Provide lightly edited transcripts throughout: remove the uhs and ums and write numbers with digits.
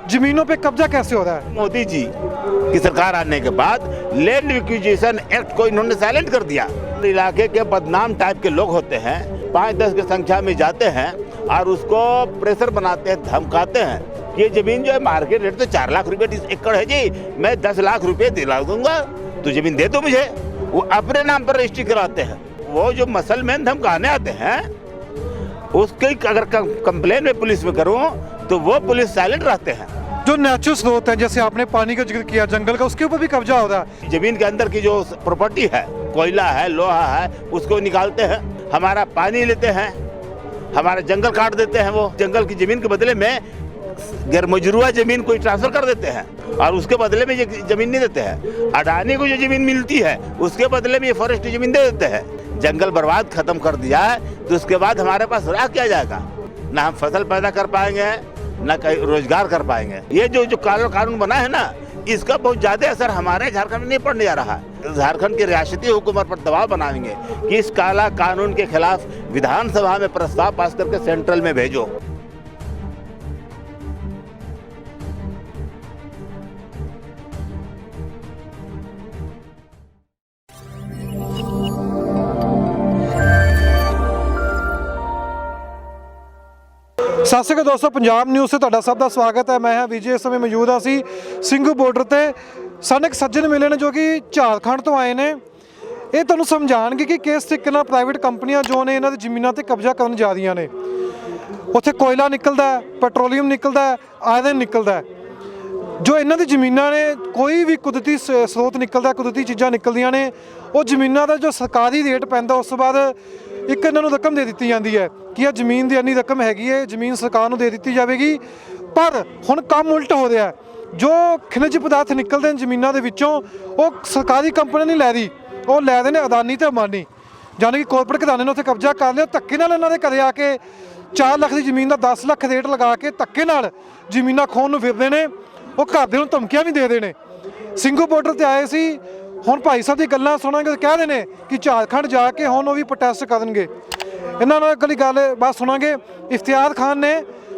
जमीनों पे कब्जा कैसे हो रहा है? मोदी जी की सरकार आने के बाद लैंड एक्विजिशन एक्ट को इन्होंने साइलेंट कर दिया। इलाके के बदनाम टाइप के लोग होते हैं, 5-10 की संख्या में जाते हैं और उसको प्रेशर बनाते हैं, धमकाते हैं कि ये जमीन जो है मार्केट रेट तो 4 लाख रुपए 30 एकड़ है जी, मैं 10 लाख रुपए दिला दूंगा, तो जमीन दे दो मुझे। वो अपने नाम पर रजिस्ट्री कराते हैं। वो जो मसलमैन धमकाने आते हैं उसकी अगर कंप्लेन में पुलिस में करूं तो वो पुलिस साइलेंट रहते हैं। जो नेचुरल स्रोत है, जैसे आपने पानी का जिक्र किया, जंगल का, उसके ऊपर भी कब्जा हो रहा है। जमीन के अंदर की जो प्रॉपर्टी है, कोयला है, लोहा है, उसको निकालते हैं, हमारा पानी लेते हैं, हमारा जंगल काट देते हैं। वो जंगल की जमीन के बदले में गैरमजरूआ जमीन कोई ट्रांसफर कर देते हैं और उसके बदले में ये जमीन नहीं देते हैं। अडानी को जो जमीन मिलती है उसके बदले में ये फॉरेस्ट जमीन दे देते हैं। जंगल बर्बाद खत्म कर दिया है तो उसके बाद हमारे पास रह क्या जाएगा? ना हम फसल पैदा कर पाएंगे, ना कहीं रोजगार कर पाएंगे। ये जो कानून बना है ना, इसका बहुत ज्यादा असर हमारे झारखंड में नहीं पड़ने जा रहा है। झारखंड की रियासती हुकूमत पर दबाव बनाएंगे कि इस काला कानून के खिलाफ विधानसभा में प्रस्ताव पास करके सेंट्रल में भेजो। ਸਤਿ ਸ਼੍ਰੀ ਅਕਾਲ ਦੋਸਤੋ, ਪੰਜਾਬ ਨਿਊਜ਼ ਤੇ ਤੁਹਾਡਾ ਸਭ ਦਾ ਸਵਾਗਤ ਹੈ। ਮੈਂ ਹਾਂ ਵਿਜੇ। ਇਸ ਸਮੇਂ ਮੌਜੂਦ ਹਾਂ ਅਸੀਂ ਸਿੰਘੂ ਬਾਰਡਰ ਤੇ। ਸਾਨੂੰ ਇੱਕ ਸੱਜਣ ਮਿਲੇ ਨੇ ਜੋ ਕਿ ਝਾਰਖੰਡ ਤੋਂ ਆਏ ਨੇ। ਇਹ ਤੁਹਾਨੂੰ ਸਮਝਾਉਣਗੇ ਕਿ ਕਿਸ ਤਰੀਕੇ ਨਾਲ ਪ੍ਰਾਈਵੇਟ ਕੰਪਨੀਆਂ ਜੋ ਨੇ ਇਹਨਾਂ ਦੀ ਜ਼ਮੀਨਾਂ ਤੇ ਕਬਜ਼ਾ ਕਰਨ ਜਾ ਰਹੀਆਂ ਨੇ। ਉੱਥੇ ਕੋਇਲਾ ਨਿਕਲਦਾ, ਪੈਟਰੋਲੀਅਮ ਨਿਕਲਦਾ, ਆਇਰਨ ਨਿਕਲਦਾ। ਜੋ ਇਹਨਾਂ ਦੀ ਜ਼ਮੀਨਾਂ ਨੇ, ਕੋਈ ਵੀ ਕੁਦਰਤੀ ਸਰੋਤ ਨਿਕਲਦਾ, ਕੁਦਰਤੀ ਚੀਜ਼ਾਂ ਨਿਕਲਦੀਆਂ ਨੇ, ਉਹ ਜ਼ਮੀਨਾਂ ਦਾ ਜੋ ਸਰਕਾਰੀ ਰੇਟ ਪੈਂਦਾ ਉਸ ਤੋਂ ਬਾਅਦ ਇੱਕ ਇਹਨਾਂ ਨੂੰ ਰਕਮ ਦੇ ਦਿੱਤੀ ਜਾਂਦੀ ਹੈ ਕਿ ਇਹ ਜ਼ਮੀਨ ਦੀ ਇੰਨੀ ਰਕਮ ਹੈਗੀ ਹੈ, ਜ਼ਮੀਨ ਸਰਕਾਰ ਨੂੰ ਦੇ ਦਿੱਤੀ ਜਾਵੇਗੀ। ਪਰ ਹੁਣ ਕੰਮ ਉਲਟ ਹੋ ਰਿਹਾ। ਜੋ ਖਣਿਜ ਪਦਾਰਥ ਨਿਕਲਦੇ ਨੇ ਜ਼ਮੀਨਾਂ ਦੇ ਵਿੱਚੋਂ, ਉਹ ਸਰਕਾਰੀ ਕੰਪਨੀ ਨਹੀਂ ਲੈ ਰਹੀ, ਉਹ ਲੈ ਰਹੇ ਨੇ ਅਦਾਨੀ ਤੇ ਅੰਬਾਨੀ, ਯਾਨੀ ਕਿ ਕਾਰਪੋਰੇਟ ਘਰਾਣੇ ਨੇ ਉੱਥੇ ਕਬਜ਼ਾ ਕਰ ਲਿਆ। ਧੱਕੇ ਨਾਲ ਇਹਨਾਂ ਦੇ ਘਰੇ ਆ ਕੇ 4 ਲੱਖ ਦੀ ਜ਼ਮੀਨ ਦਾ 10 ਲੱਖ ਰੇਟ ਲਗਾ ਕੇ ਧੱਕੇ ਨਾਲ ਜ਼ਮੀਨਾਂ ਖੋਹਣ ਨੂੰ ਫਿਰਦੇ ਨੇ। ਉਹ ਘਰਦਿਆਂ ਨੂੰ ਧਮਕੀਆਂ ਵੀ ਦੇ ਰਹੇ ਨੇ। ਸਿੰਘੂ ਬਾਰਡਰ ਤੇ ਆਏ ਸੀ, ਹੁਣ ਭਾਈ ਸਾਹਿਬ ਦੀ ਗੱਲਾਂ ਸੁਣਾਂਗੇ। ਕਹਿ ਰਹੇ ਨੇ ਕਿ ਝਾਰਖੰਡ ਜਾ ਕੇ ਹੁਣ ਉਹ ਵੀ ਪ੍ਰੋਟੈਸਟ ਕਰਨਗੇ। ਇਹਨਾਂ ਨਾਲ ਅਗਲੀ ਗੱਲ ਬਾਤ ਸੁਣਾਂਗੇ। ਇਫਤਿਆਰ ਖਾਨ ਨੇ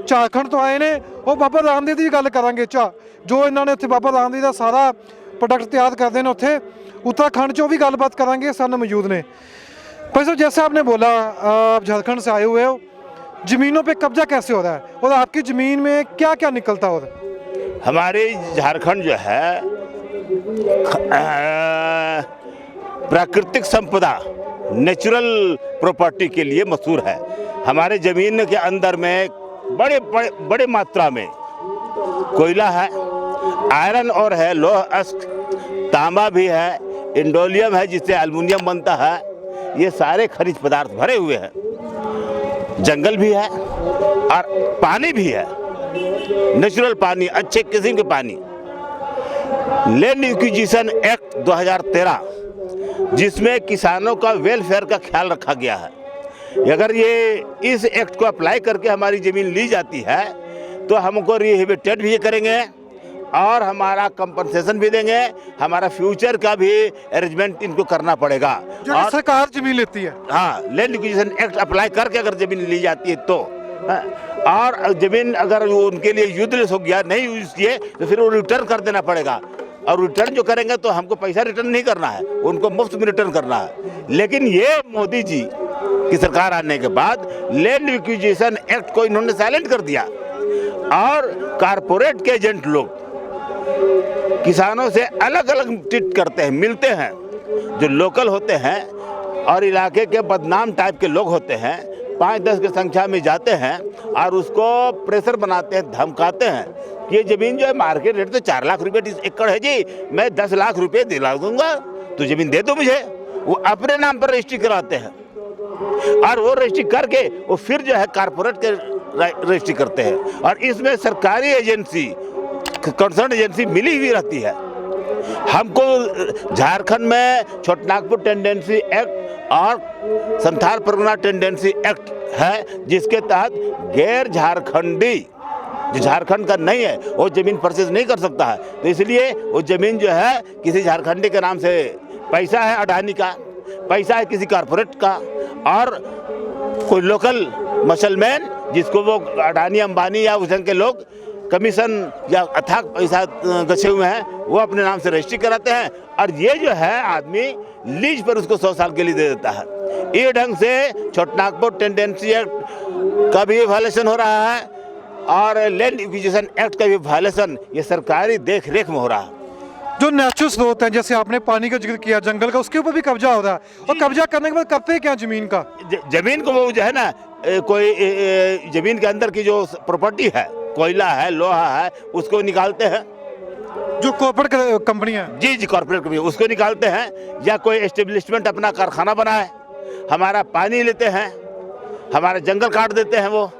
ਝਾਰਖੰਡ ਤੋਂ ਆਏ ਨੇ, ਉਹ ਬਾਬਾ ਰਾਮਦੇਵ ਦੀ ਵੀ ਗੱਲ ਕਰਾਂਗੇ। ਜੋ ਇਹਨਾਂ ਨੇ ਉੱਥੇ ਬਾਬਾ ਰਾਮਦੇਵ ਦਾ ਸਾਰਾ प्रोडक्ट तैयार करते हैं उत्थे उत्तराखंड चो भी गलबात करांगे। सामने मौजूद ने भाई साहब, जैसे आपने बोला आप झारखंड से आए हुए हो, ज़मीनों पे कब्जा कैसे हो रहा है और आपकी ज़मीन में क्या क्या निकलता हो रहा है? हमारे झारखंड जो है प्राकृतिक संपदा, नेचुरल प्रॉपर्टी के लिए मशहूर है। हमारे ज़मीन के अंदर में बड़े मात्रा में कोयला है, आयरन और है, लोह अश्क, तांबा भी है, इंडोलियम है जिससे एल्युमिनियम बनता है। ये सारे खनिज पदार्थ भरे हुए हैं। जंगल भी है और पानी भी है, नेचुरल पानी, अच्छे किस्म के पानी। लैंड एक्विजिशन एक्ट 2013 जिसमें किसानों का वेलफेयर का ख्याल रखा गया है। अगर ये इस एक्ट को अप्लाई करके हमारी ज़मीन ली जाती है तो हमको रिहेबिटेट भी करेंगे और हमारा कंपनसेशन भी देंगे, हमारा फ्यूचर का भी अरेंजमेंट इनको करना पड़ेगा। और सरकार जमीन लेती है। हाँ, लैंड एक्विजिशन एक्ट अप्लाई करके अगर जमीन ली जाती है तो, और जमीन अगर उनके लिए यूजलेस हो गया, नहीं यूज किए, तो फिर वो रिटर्न कर देना पड़ेगा। और रिटर्न जो करेंगे तो हमको पैसा रिटर्न नहीं करना है, उनको मुफ्त में रिटर्न करना है। लेकिन ये मोदी जी की सरकार आने के बाद लैंड एक्विजिशन एक्ट को इन्होंने साइलेंट कर दिया और कारपोरेट के एजेंट लोग किसानों से अलग अलग ट्रीट करते हैं, मिलते हैं। जो लोकल होते हैं और इलाके के बदनाम टाइप के लोग होते हैं, 5-10 की संख्या में जाते हैं और उसको प्रेशर बनाते हैं, धमकाते हैं कि ये ज़मीन जो है मार्केट रेट तो 4 लाख रुपए 30 एकड़ है जी, मैं 10 लाख रुपए दिला दूंगा, तो ज़मीन दे दो मुझे। वो अपने नाम पर रजिस्ट्री कराते हैं और वो रजिस्ट्री करके वो फिर जो है कारपोरेट के रजिस्ट्री करते हैं। और इसमें सरकारी एजेंसी, कंसर्न एजेंसी मिली हुई रहती है। हमको झारखंड में छोटानागपुर टेंडेंसी एक्ट और संथाल परगना टेंडेंसी एक्ट है जिसके तहत गैर झारखंडी जो झारखंड का नहीं है वो ज़मीन परचेज नहीं कर सकता है। तो इसलिए वो ज़मीन जो है किसी झारखंडी के नाम से, पैसा है अडानी का, पैसा है किसी कारपोरेट का, और कोई लोकल मसलमैन जिसको वो अडानी अंबानी या उस ढंग के लोग कमीशन या अथाक पैसा गछे हुए हैं वो अपने नाम से रजिस्ट्री कराते हैं, और ये जो है आदमी लीज पर उसको 100 साल के लिए दे देता है। ये ढंग से छोटानागपुर टेंडेंसी एक्ट का भी वायलेशन हो रहा है और लैंड एक्विजिशन एक्ट का भी वायलेशन ये सरकारी देख रेख में हो रहा है। जो नेचुरल स्रोत है, जैसे आपने पानी का जिक्र किया, जंगल का, उसके ऊपर भी कब्जा हो रहा है, और कब्जा करने के बाद करते क्या जमीन का? जमीन को वो जो है ना, कोई जमीन के अंदर की जो प्रॉपर्टी है, कोयला है, लोहा है, उसको निकालते हैं। जो कॉर्पोरेट कंपनियां हैं, जी कॉर्पोरेट कंपनी, उसको निकालते हैं, या कोई एस्टेब्लिशमेंट अपना कारखाना बनाए, हमारा पानी लेते हैं, हमारा जंगल काट देते हैं, वो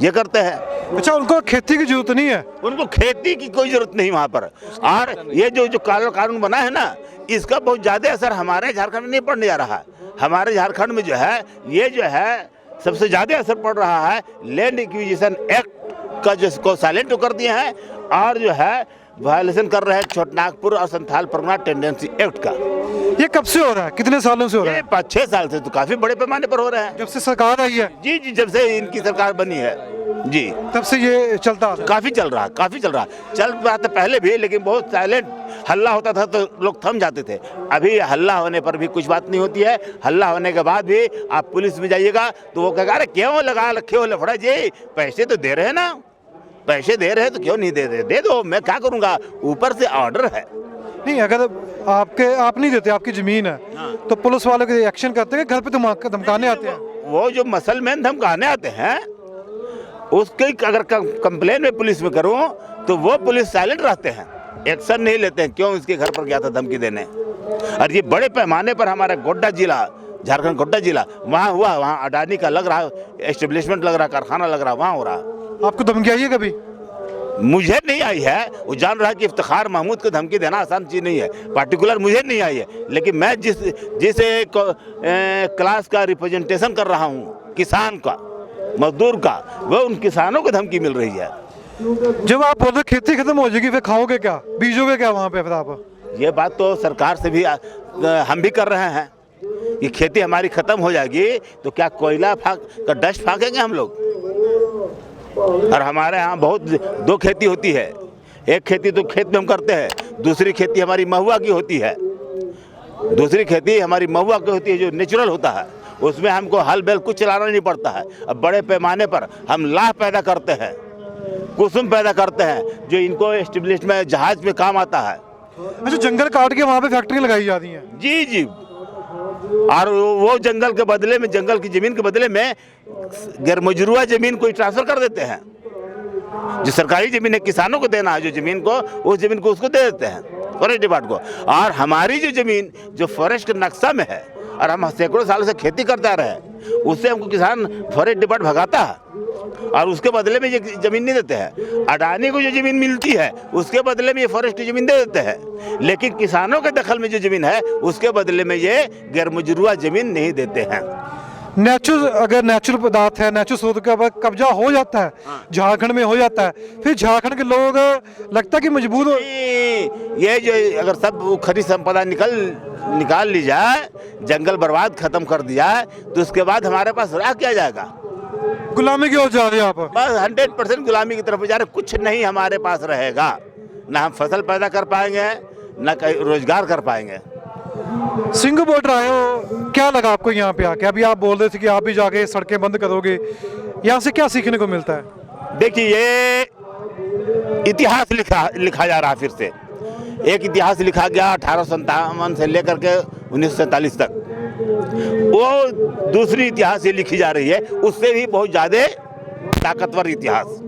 ये करते हैं। अच्छा, उनको खेती की जरूरत नहीं है? उनको खेती की कोई जरूरत नहीं वहाँ पर। और ये जो कानून बना है ना, इसका बहुत ज़्यादा असर हमारे झारखंड में नहीं पड़ने जा रहा है। हमारे झारखंड में जो है, ये जो है सबसे ज़्यादा असर पड़ रहा है लैंड एक्विजिशन एक्ट का, जिसको साइलेंट कर दिए हैं, और जो है वायलेशन कर रहे हैं छोटानागपुर और संथाल परगना टेंडेंसी एक्ट का। ये कब से हो रहा है, कितने सालों से हो रहा है? 5-6 साल से तो काफ़ी बड़े पैमाने पर हो रहे हैं। जब से सरकार आई है? जी, जब से इनकी सरकार बनी है जी, तब से ये चलता आ रहा है। काफी चल रहा चल रहा था पहले भी, लेकिन बहुत साइलेंट हल्ला होता था तो लोग थम जाते थे। अभी हल्ला होने पर भी कुछ बात नहीं होती है। हल्ला होने के बाद भी आप पुलिस में जाइएगा तो वो कहेगा, अरे क्यों लगा रखे हो लफड़ा जी, पैसे तो दे रहे हैं ना, पैसे दे रहे हैं तो क्यों नहीं दे रहे, दे दो, मैं क्या करूँगा, ऊपर से ऑर्डर है। नहीं, अगर आप नहीं देते, आपकी जमीन है, तो पुलिस वालों के एक्शन करते हैं, घर पे धमकाने आते हैं? वो जो मसलमैन धमकाने आते हैं, उसकी अगर कंप्लेन में पुलिस में करूं तो वो पुलिस साइलेंट रहते हैं, एक्शन नहीं लेते हैं। क्यों? इसके घर पर गया था धमकी देने। और ये बड़े पैमाने पर हमारा गोड्डा जिला, झारखंड गोड्डा जिला, वहाँ हुआ, वहाँ अडानी का लग रहा एस्टेब्लिशमेंट, लग रहा कारखाना लग रहा, वहाँ हो रहा। आपको धमकी आई है कभी? मुझे नहीं आई है। वो जान रहा है कि इफ्तिखार महमूद को धमकी देना आसान चीज़ नहीं है, पार्टिकुलर मुझे नहीं आई है, लेकिन मैं जिस क्लास का रिप्रेजेंटेशन कर रहा हूँ, किसान का, मजदूर का, वो उन किसानों को धमकी मिल रही है। जब आप बोल रहे खेती खत्म हो जाएगी, फिर खाओगे क्या, बीजोगे क्या वहाँ पे? फिर आप ये बात तो सरकार से भी हम भी कर रहे हैं कि खेती हमारी खत्म हो जाएगी तो क्या कोयला का डस्ट फाँकेंगे हम लोग? और हमारे यहाँ बहुत 2 खेती होती है। एक खेती तो खेत में हम करते हैं, दूसरी खेती हमारी महुआ की होती है। दूसरी खेती हमारी महुआ की होती है, जो नेचुरल होता है, उसमें हमको हल बैल कुछ चलाना नहीं पड़ता है। अब बड़े पैमाने पर हम लाह पैदा करते हैं, कुसुम पैदा करते हैं, जो इनको एस्टेब्लिश में जहाज पे काम आता है। अच्छा, जंगल काट के वहाँ पे फैक्ट्री लगाई जाती है? जी, और वो जंगल के बदले में, जंगल की जमीन के बदले में गैर मजरूआ जमीन को ट्रांसफर कर देते हैं। जो सरकारी जमीन है, किसानों को देना है जो जमीन को, उस जमीन को उसको दे देते हैं फॉरेस्ट डिपार्टमेंट को। और हमारी जो जमीन जो फॉरेस्ट के नक्शा में है, और हम सैकड़ों साल से खेती करते आ रहे हैं, उससे हमको किसान फॉरेस्ट डिपार्टमेंट भगाता है, और उसके बदले में ये जमीन नहीं देते हैं। अडानी को जो जमीन मिलती है उसके बदले में ये फॉरेस्ट की जमीन दे देते हैं, लेकिन किसानों के दखल में जो जमीन है उसके बदले में ये गैर मजरूआ जमीन नहीं देते हैं। अगर नेचुरल पदार्थ है, नेचुरल स्रोत का कब्जा हो जाता है, झारखंड में हो जाता है, फिर झारखंड के लोग लगता है कि मजबूर हो। ये जो अगर सब खनिज संपदा निकाल ली जाए, जंगल बर्बाद खत्म कर दिया, तो उसके बाद हमारे पास रह क्या जाएगा? गुलामी की ओर जा रहे हैं आप? बस 100% गुलामी की तरफ जा रहे। कुछ नहीं हमारे पास रहेगा, ना हम फसल पैदा कर पाएंगे, ना कहीं रोजगार कर पाएंगे। सिंघू बॉर्डर आए हो, क्या लगा आपको यहाँ पे आके? अभी आप बोल रहे थे कि आप भी जाके सड़कें बंद करोगे, यहाँ से क्या सीखने को मिलता है? देखिए, ये इतिहास लिखा जा रहा है फिर से। एक इतिहास लिखा गया 1857 से लेकर के 1947 तक, वो दूसरी इतिहास ये लिखी जा रही है, उससे भी बहुत ज़्यादा ताकतवर इतिहास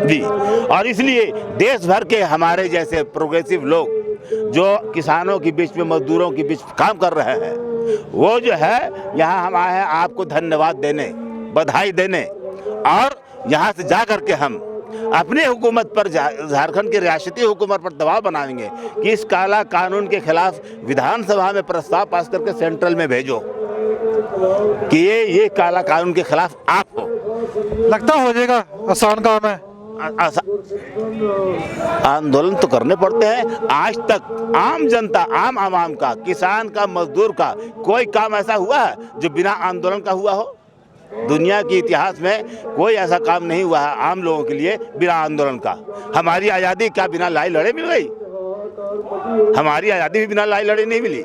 जी। और इसलिए देश भर के हमारे जैसे प्रोग्रेसिव लोग जो किसानों के बीच में, मजदूरों के बीच काम कर रहे हैं, वो जो है यहाँ हम आए हैं आपको धन्यवाद देने, बधाई देने, और यहाँ से जा कर के हम अपने हुकूमत पर, झारखंड की रियासती हुकूमत पर दबाव बनाएंगे कि इस काला कानून के खिलाफ विधानसभा में प्रस्ताव पास करके सेंट्रल में भेजो कि ये काला कानून के खिलाफ आप हो। लगता हो जाएगा? आसान काम है? आंदोलन तो करने पड़ते हैं। आज तक आम जनता, आम आवाम का, किसान का, मजदूर का कोई काम ऐसा हुआ है जो बिना आंदोलन का हुआ हो? दुनिया के इतिहास में कोई ऐसा काम नहीं हुआ है आम लोगों के लिए बिना आंदोलन का। हमारी आज़ादी क्या बिना लड़ाई लड़े मिल गई? हमारी आज़ादी भी बिना लड़ाई लड़े नहीं मिली।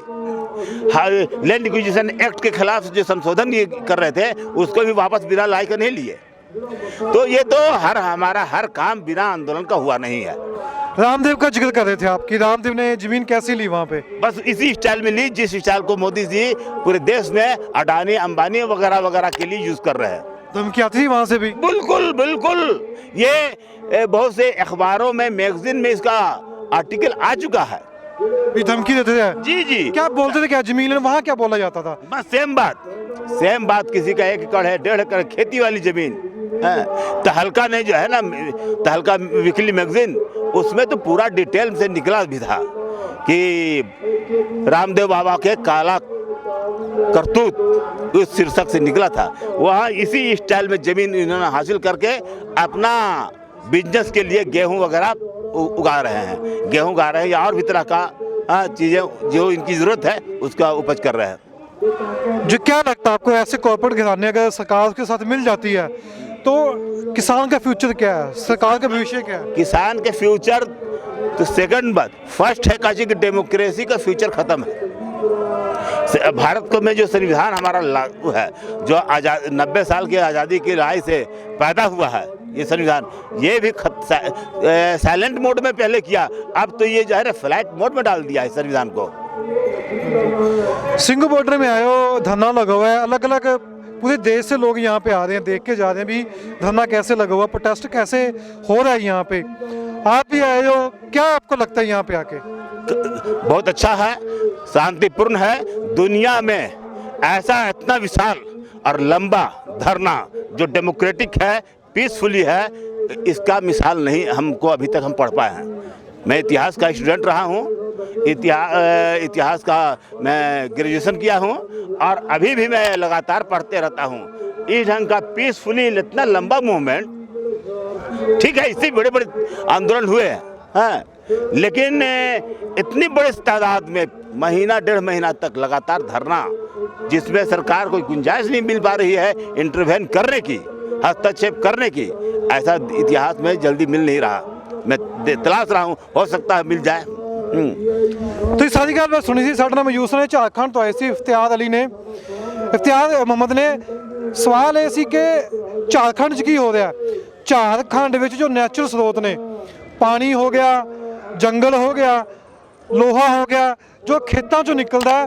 लैंड एक्विजिशन एक्ट के खिलाफ जो संशोधन ये कर रहे थे उसको भी वापस बिना लड़ाई के नहीं लिए। तो ये तो हमारा हर काम बिना आंदोलन का हुआ नहीं है। रामदेव का जिक्र कर रहे थे आप कि रामदेव ने जमीन कैसी ली वहाँ पे? बस इसी स्टाइल में ली जिस स्टाइल को मोदी जी पूरे देश में अडानी अंबानी वगैरह वगैरह के लिए यूज कर रहे हैं। धमकी आती थी वहाँ से भी? बिल्कुल बिल्कुल, ये बहुत से अखबारों में मैगजीन में इसका आर्टिकल आ चुका है। भी धमकी देते थे? जी जी। क्या बोलते थे? क्या जमीन वहाँ क्या बोला जाता था? बस सेम बात। किसी का 1 एकड़ है, 1.5 एकड़ खेती वाली जमीन है। तहलका ने जो है ना, तहलका वीकली मैगजीन, उसमें तो पूरा डिटेल से निकला भी था कि रामदेव बाबा के काला करतूत, उस शीर्षक से निकला था। वहाँ इसी स्टाइल में जमीन इन्होंने हासिल करके अपना बिजनेस के लिए गेहूं वगैरह उगा रहे हैं। गेहूं उगा रहे हैं या और भी तरह का चीज़ें जो इनकी ज़रूरत है उसका उपज कर रहे हैं। जो क्या लगता है आपको, ऐसे कॉर्पोरेट घराने अगर सरकार के साथ मिल जाती है तो किसान का फ्यूचर क्या है, सरकार का भविष्य क्या है? किसान के फ्यूचर तो सेकंड बात, फर्स्ट है काशी की डेमोक्रेसी का फ्यूचर खत्म है। भारत को में जो संविधान हमारा लागू है, जो 90 साल की आज़ादी की लड़ाई से पैदा हुआ है ये संविधान, ये भी साइलेंट मोड में पहले किया, अब तो ये जो है फ्लाइट मोड में डाल दिया है संविधान को। सिंघू बॉर्डर में आए हो, धरना लगा हुआ है, अलग अलग पूरे देश से लोग यहाँ पे आ रहे हैं, देख के जा रहे हैं भी धरना कैसे लगा हुआ, प्रोटेस्ट कैसे हो रहा है यहाँ पे। आप भी आए हो, क्या आपको लगता है यहाँ पे आके? बहुत अच्छा है, शांतिपूर्ण है। दुनिया में ऐसा इतना विशाल और लंबा धरना जो डेमोक्रेटिक है, पीसफुली है, इसका मिसाल नहीं हमको अभी तक हम पढ़ पाए हैं। मैं इतिहास का स्टूडेंट रहा हूँ, इतिहास का मैं ग्रेजुएशन किया हूँ और अभी भी मैं लगातार पढ़ते रहता हूँ। इस ढंग का पीसफुली इतना लंबा मूवमेंट, ठीक है इससे बड़े बड़े आंदोलन हुए हैं, लेकिन इतनी बड़ी तादाद में महीना 1.5 महीना तक लगातार धरना, जिसमें सरकार को गुंजाइश नहीं मिल पा रही है इंटरवेन करने की, हस्तक्षेप करने की, ऐसा इतिहास में जल्दी मिल नहीं रहा। मैं तलाश रहा हूँ, हो सकता है मिल जाए। तो इस सारी गल मैं सुनी सी, साडे नाल मौजूद ने झारखंड तो आए सी इफ्तियार अली ने, इफ्तियार मोहम्मद ने। सवाल ये सी कि झारखंड 'च की हो रहा? झारखंड विच जो नैचुरल स्रोत ने, पानी हो गया, जंगल हो गया, लोहा हो गया, जो खेतों चों निकलदा है,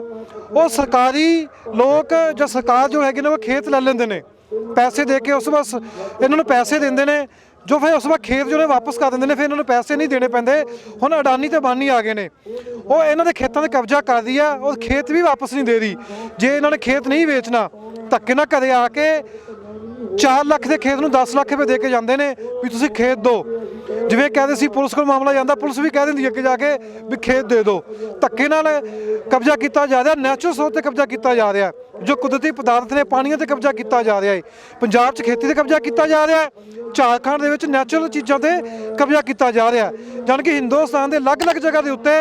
वो सरकारी लोग ਜਾਂ सरकार जो हैगी ने वो खेत ले लेंदे ने पैसे दे के। उस बस इन्होंने पैसे देंदे ने जो फिर उस बाਅਦ खेत जो ने वापस कर देंदे ने, फिर इन्होंने पैसे नहीं देने पैंदे। हुण अडानी ते अंबानी आ गए ने, वो इन्हों के खेतों ते कब्जा कर दी है और खेत भी वापस नहीं दे रही। जे इन्होंने खेत नहीं बेचना, धक्के ना घरे आके 4 ਲੱਖ ਦੇ खेत ਨੂੰ 10 ਲੱਖ रुपए दे के जाते हैं भी तुसीं खेत दो। जिवें कहते सी पुलिस को मामला जाता, पुलिस भी कह देंदी अगे जाके भी खेत दे दो। धक्के नाल कब्जा किया जा रहा, नैचुरल स्रोत ते कब्जा किया जा रहा, जो कुदरती पदार्थ ने पानियों ते कब्जा किया जा रहा है। पंजाब 'च खेती ते कब्जा किया जा रहा है, झारखंड दे विच नैचुरल चीज़ों ते कब्जा किया जा रहा है। जान कि हिंदुस्तान के अलग अलग जगह के उत्ते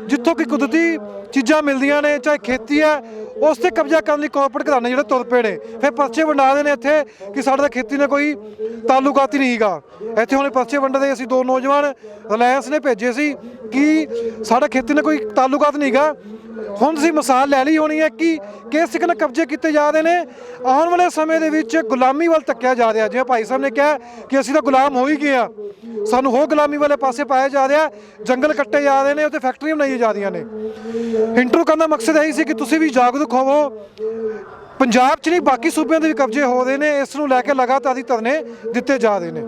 जितों की कुदरती चीज़ां मिलदियां ने, चाहे खेती है, उस ते कब्जा करने लई कॉर्पोरेट घराने जिहड़े तुर पे ने, फिर पर्चे वंडा दे ने इत्थे कि साडा तां खेती ने कोई ताल्लुकात ही नहीं गा। इत्थे हुणे पर्चे वंडदे असीं 2 नौजवान रिलायंस ने भेजे सी कि साडा खेती ने कोई ताल्लुकात नहीं गा। ਹੁਣ ਤੁਸੀਂ ਮਿਸਾਲ ਲੈ ਲਈ ਹੋਣੀ ਹੈ ਕਿ ਕਿਸ ਤਰੀਕੇ ਨਾਲ ਕਬਜ਼ੇ ਕੀਤੇ ਜਾ ਰਹੇ ਨੇ। ਆਉਣ ਵਾਲੇ ਸਮੇਂ ਦੇ ਵਿੱਚ ਗੁਲਾਮੀ ਵੱਲ ਧੱਕਿਆ ਜਾ ਰਿਹਾ। ਜਿਵੇਂ ਭਾਈ ਸਾਹਿਬ ਨੇ ਕਿਹਾ ਕਿ ਅਸੀਂ ਤਾਂ ਗੁਲਾਮ ਹੋ ਹੀ ਗਏ ਆ, ਸਾਨੂੰ ਹੋਰ ਗੁਲਾਮੀ ਵਾਲੇ ਪਾਸੇ ਪਾਇਆ ਜਾ ਰਿਹਾ। ਜੰਗਲ ਕੱਟੇ ਜਾ ਰਹੇ ਨੇ, ਉੱਥੇ ਫੈਕਟਰੀਆਂ ਬਣਾਈਆਂ ਜਾ ਰਹੀਆਂ ਨੇ। ਇੰਟਰਵਿਊ ਕਰਨ ਦਾ ਮਕਸਦ ਇਹੀ ਸੀ ਕਿ ਤੁਸੀਂ ਵੀ ਜਾਗਰੂਕ ਹੋਵੋ। ਪੰਜਾਬ 'ਚ ਨਹੀਂ ਬਾਕੀ ਸੂਬਿਆਂ ਦੇ ਵੀ ਕਬਜ਼ੇ ਹੋ ਰਹੇ ਨੇ, ਇਸ ਨੂੰ ਲੈ ਕੇ ਲਗਾਤਾਰ ਹੀ ਧਰਨੇ ਦਿੱਤੇ ਜਾ ਰਹੇ ਨੇ।